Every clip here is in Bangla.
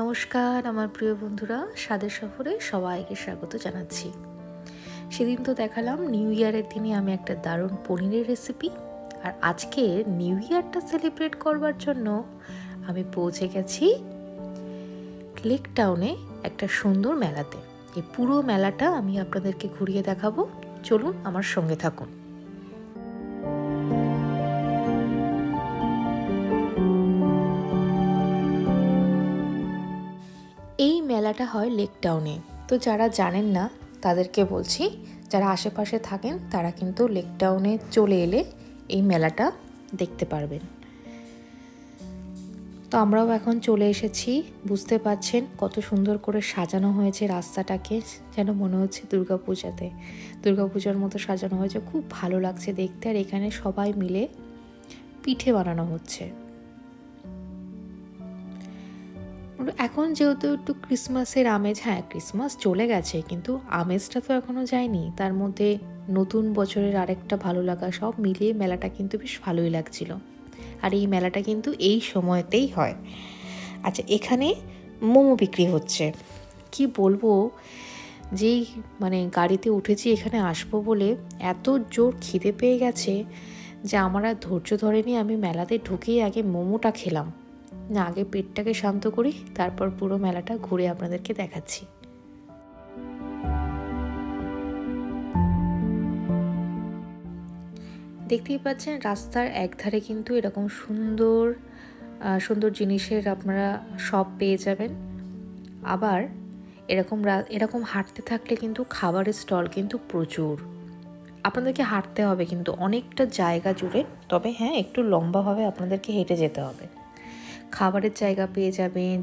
নমস্কার আমার প্রিয় বন্ধুরা, স্বাদের সফরে সবাইকে স্বাগত জানাচ্ছি। সেদিন তো দেখালাম নিউ ইয়ারের দিনে আমি একটা দারুণ পনিরের রেসিপি, আর আজকে নিউ ইয়ারটা সেলিব্রেট করবার জন্য আমি পৌঁছে গেছি লেক টাউনে একটা সুন্দর মেলাতে। এই পুরো মেলাটা আমি আপনাদেরকে ঘুরিয়ে দেখাবো, চলুন আমার সঙ্গে থাকুন। এই মেলাটা হয় লেক টাউনে। তো যারা জানেন না তাদেরকে বলছি, যারা আশেপাশে থাকেন তারা কিন্তু লেক টাউনে চলে এলে এই মেলাটা দেখতে পারবেন। তো আমরাও এখন চলে এসেছি। বুঝতে পারছেন কত সুন্দর করে সাজানো হয়েছে রাস্তাটাকে, যেন মনে হচ্ছে দুর্গাপূজার মতো সাজানো হয়েছে। খুব ভালো লাগছে দেখতে। আর এখানে সবাই মিলে পিঠে বানানো হচ্ছে। এখন যেহেতু একটু ক্রিসমাসের আমেজ, হ্যাঁ ক্রিসমাস চলে গেছে কিন্তু আমেজটা তো এখনো যায়নি। তার মধ্যে নতুন বছরের আরেকটা ভালো লাগা, সব মিলিয়ে মেলাটা কিন্তু বেশ ভালোই লাগছিল। আর এই মেলাটা কিন্তু এই সময়তেই হয়। আচ্ছা, এখানে মোমো বিক্রি হচ্ছে। কি বলবো, যেই গাড়িতে উঠেছি এখানে আসবো বলে এত জোর খিদে পেয়ে গেছে যে আমার আর ধৈর্য ধরেনি। আমি মেলাতে ঢুকেই আগে মোমোটা খেলাম। না, আগে পেটটাকে শান্ত করি, তারপর পুরো মেলাটা ঘুরে আপনাদেরকে দেখাচ্ছি। দেখতেই পাচ্ছেন রাস্তার একধারে কিন্তু এরকম সুন্দর সুন্দর জিনিসের আপনারা সব পেয়ে যাবেন। আবার এরকম হাঁটতে থাকলে কিন্তু খাবারের স্টল কিন্তু প্রচুর। আপনাদেরকে হাঁটতে হবে কিন্তু অনেকটা জায়গা জুড়ে, তবে হ্যাঁ একটু লম্বাভাবে আপনাদেরকে হেঁটে যেতে হবে। খাবারের জায়গা পেয়ে যাবেন,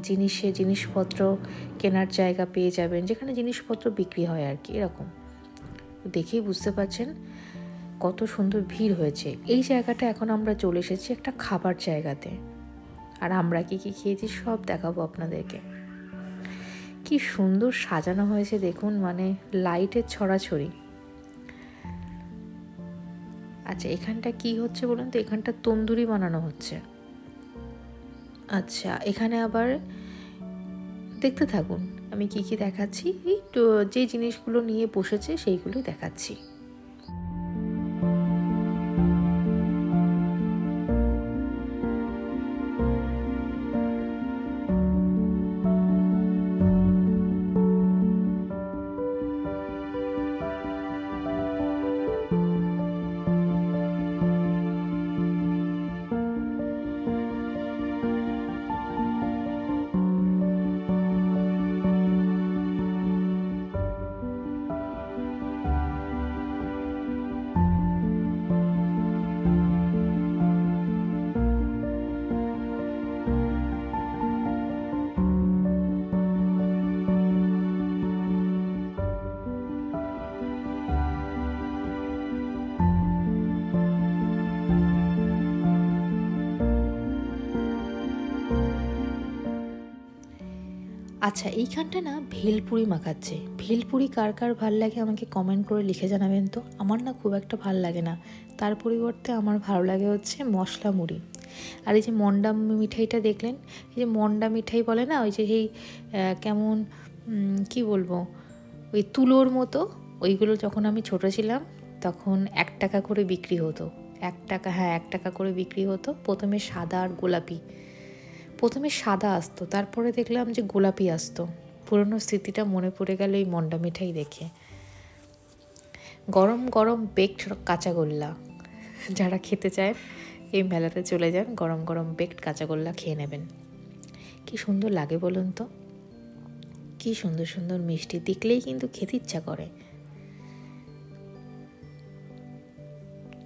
জিনিসপত্র কেনার জায়গা পেয়ে যাবেন, যেখানে জিনিসপত্র বিক্রি হয় আর কি। এরকম দেখেই বুঝতে পারছেন কত সুন্দর ভিড় হয়েছে। এই জায়গাটা এখন আমরা চলে এসেছি একটা খাবার জায়গাতে, আর আমরা কি কি খেয়েছি সব দেখাবো আপনাদেরকে। কি সুন্দর সাজানো হয়েছে দেখুন, লাইটের ছড়াছড়ি। আচ্ছা, এখানটা কি হচ্ছে বলুন তো? এখানটা তন্দুরি বানানো হচ্ছে। আচ্ছা, এখানে আবার দেখতে থাকুন আমি কি কি দেখাচ্ছি। এই তো যে জিনিসগুলো নিয়ে বসেছে সেইগুলোই দেখাচ্ছি। আচ্ছা, এইখানটা না ভেলপুরি মাখাচ্ছে। ভেলপুরি কার কার ভাল লাগে আমাকে কমেন্ট করে লিখে জানাবেন তো। আমার না খুব একটা ভাল লাগে না, তার পরিবর্তে আমার ভালো লাগে হচ্ছে মশলা মুড়ি। আর এই যে মন্ডা মিঠাইটা দেখলেন, এই যে মন্ডা মিঠাই বলে না, ওই যে সেই কেমন কি বলবো, ওই তুলোর মতো, ওইগুলো যখন আমি ছোটো ছিলাম তখন 1 টাকা করে বিক্রি হতো। 1 টাকা, হ্যাঁ 1 টাকা করে বিক্রি হতো। প্রথমে সাদা আর গোলাপি, প্রথমে সাদা আসতো, তারপরে দেখলাম যে গোলাপি আসতো। পুরনো স্মৃতিটা মনে পড়ে গেল এই মন্ডা মিঠাই দেখে। গরম গরম বেকড কাঁচাগোল্লা, যারা খেতে চায় এই মেলাতে চলে যান, গরম গরম বেকড কাঁচাগোল্লা খেয়ে নেবেন। কি সুন্দর লাগে বলুন তো, কি সুন্দর সুন্দর মিষ্টি, দেখলেই কিন্তু খেতে ইচ্ছা করে।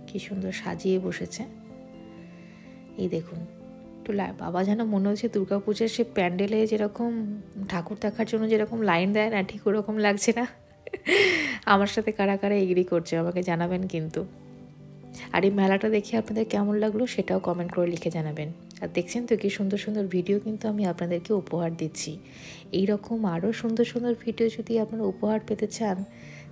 কি সুন্দর সাজিয়ে বসেছে, এই দেখুন। বাবা যেন মনে হচ্ছে দুর্গাপূজার সে প্যান্ডেলে যেরকম ঠাকুর দেখার জন্য যেরকম লাইন দেয় না, ঠিক ওরকম লাগছে না? আমার সাথে কারা কারা এগ্রি করছে আমাকে জানাবেন কিন্তু। আর এই মেলাটা দেখে আপনাদের কেমন লাগলো সেটাও কমেন্ট করে লিখে জানাবেন। আর দেখছেন তো কি সুন্দর সুন্দর ভিডিও কিন্তু আমি আপনাদেরকে উপহার দিচ্ছি। এই রকম আরও সুন্দর সুন্দর ভিডিও যদি আপনারা উপহার পেতে চান,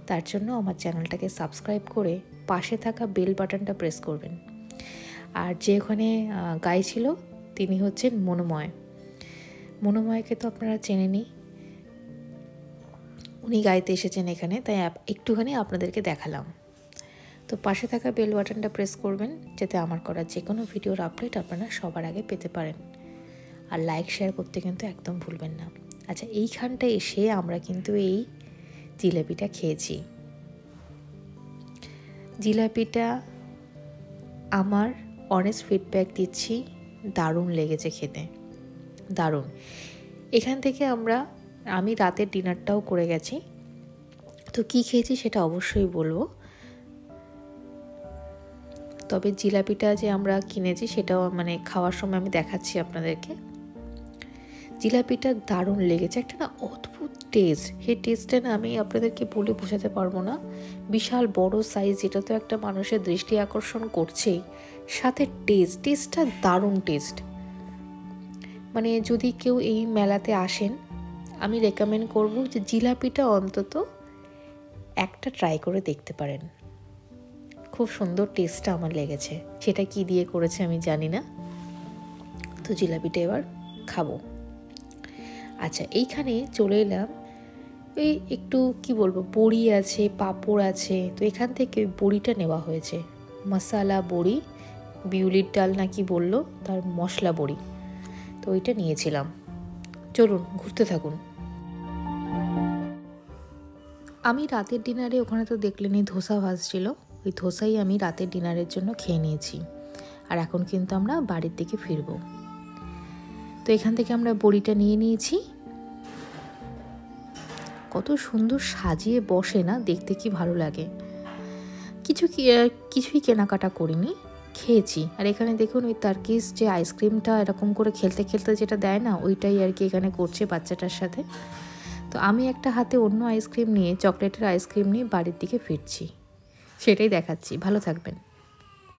তার জন্য আমার চ্যানেলটাকে সাবস্ক্রাইব করে পাশে থাকা বেল বাটনটা প্রেস করবেন। আর যে ওখানে গাইছিল তিনি হচ্ছেন মনোময়। মনোময়কে তো আপনারা চেনেনই, উনি গাইতে এসেছেন এখানে, তাই একটুখানি আপনাদেরকে দেখালাম। তো পাশে থাকা বেল বাটনটা প্রেস করবেন যাতে আমার করা যে কোনো ভিডিওর আপডেট আপনারা সবার আগে পেতে পারেন। আর লাইক শেয়ার করতে কিন্তু একদম ভুলবেন না। আচ্ছা, এইখানটা এসে আমরা কিন্তু এই জিলাপিটা খেয়েছি। জিলাপিটা আমার অনেস্ট ফিডব্যাক দিচ্ছি, দারুণ লেগেছে খেতে, দারুণ। এখান থেকে আমি রাতের ডিনারটাও করে গেছি। তো কি খেয়েছি সেটা অবশ্যই বলবো, তবে জিলাপিটা যে আমরা কিনেছি সেটাও মানে খাওয়ার সময় আমি দেখাচ্ছি আপনাদেরকে। জিলাপিটা দারুণ লেগেছে, একটা না অদ্ভুত টেস্ট, সেই টেস্টটা না আমি আপনাদেরকে বলে বোঝাতে পারবো না। বিশাল বড় সাইজ, যেটা তো একটা মানুষের দৃষ্টি আকর্ষণ করছেই, সাথে টেস্টটা দারুণ টেস্ট। মানে যদি কেউ এই মেলাতে আসেন, আমি রেকমেন্ড করব যে জিলাপিটা অন্তত একটা ট্রাই করে দেখতে পারেন। খুব সুন্দর টেস্টটা আমার লেগেছে, সেটা কি দিয়ে করেছে আমি জানি না। তো জিলাপিটা এবার খাবো। আচ্ছা, এইখানে চলে এলাম, এই একটু কি বলবো, বড়ি আছে, পাঁপড় আছে। তো এখান থেকে বড়িটা নেওয়া হয়েছে, মশালা বড়ি, বিউলির ডাল নাকি বললো, তার মশলা বড়ি। তো ওইটা নিয়েছিলাম। চলুন ঘুরতে থাকুন। আমি রাতের ডিনারে ওখানে তো দেখলেনই ধোসা ভাজছিল, ওই ধোসাই আমি রাতের ডিনারের জন্য খেয়ে নিয়েছি। আর এখন কিন্তু আমরা বাড়ির দিকে ফিরব। তো এখান থেকে আমরা বড়িটা নিয়ে নিয়েছি। কত সুন্দর সাজিয়ে বসে না, দেখতে কি ভালো লাগে। কিছুই কেনাকাটা করিনি, খেয়েছি। আর এখানে দেখুন ওই টার্কিশ যে আইসক্রিমটা এরকম করে খেলতে খেলতে যেটা দেয় না, ওইটাই আর কি এখানে করছে বাচ্চাটার সাথে। তো আমি একটা হাতে অন্য আইসক্রিম নিয়ে, চকলেটের আইসক্রিম নিয়ে বাড়ির দিকে ফিরছি, সেটাই দেখাচ্ছি। ভালো থাকবেন।